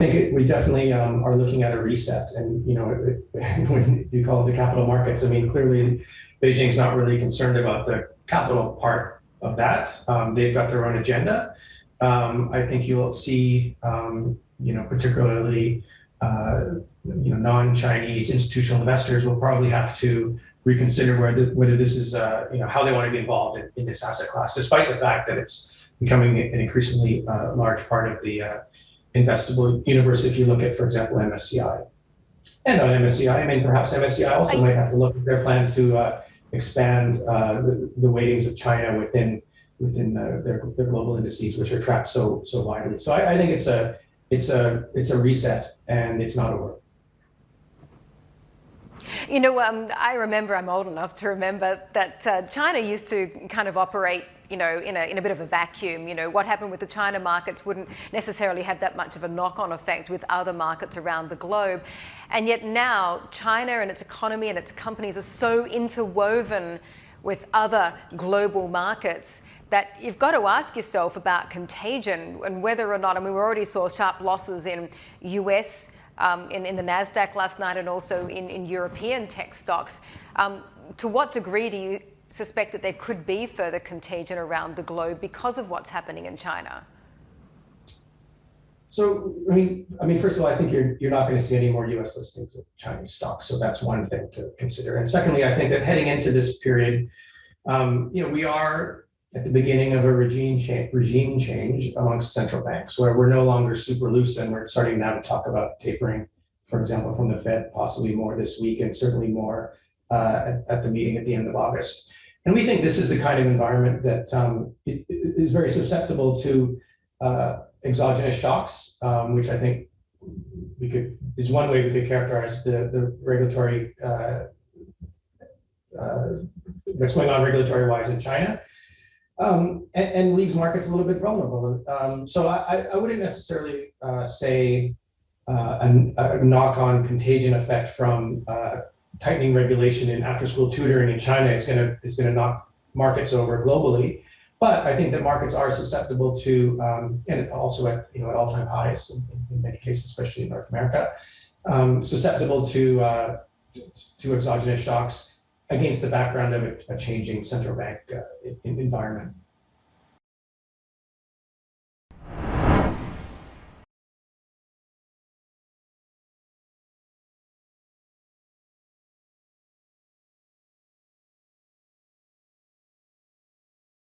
we definitely are looking at a reset, and when you call it the capital markets, I mean, clearly Beijing's not really concerned about the capital part of that. They've got their own agenda. I think you'll see, particularly non-Chinese institutional investors will probably have to reconsider whether this is how they want to be involved in this asset class, despite the fact that it's becoming an increasingly large part of the investable universe. If you look at, for example, MSCI, and on MSCI, I mean, perhaps MSCI also might have to look at their plan to expand the weightings of China within their global indices, which are tracked so widely. So I think it's a reset, and it's not over. I remember, I'm old enough to remember that China used to kind of operate, in a bit of a vacuum. What happened with the China markets wouldn't necessarily have that much of a knock-on effect with other markets around the globe. And yet now, China and its economy and its companies are so interwoven with other global markets that you've got to ask yourself about contagion and whether or not, I mean, we already saw sharp losses in US, in the NASDAQ last night, and also in European tech stocks. To what degree do you suspect that there could be further contagion around the globe because of what's happening in China? So, I mean, first of all, I think you're not going to see any more U.S. listings of Chinese stocks. So that's one thing to consider. And secondly, I think that heading into this period, we are at the beginning of a regime change amongst central banks, where we're no longer super loose, and we're starting now to talk about tapering, for example, from the Fed, possibly more this week, and certainly more at the meeting at the end of August. And we think this is the kind of environment that is very susceptible to exogenous shocks, which I think is one way we could characterize the regulatory what's going on regulatory-wise in China. And leaves markets a little bit vulnerable. So I wouldn't necessarily say a knock-on contagion effect from tightening regulation in after-school tutoring in China is going to knock markets over globally. But I think that markets are susceptible to, and also at all-time highs in many cases, especially in North America, susceptible to exogenous shocks against the background of a changing central bank environment.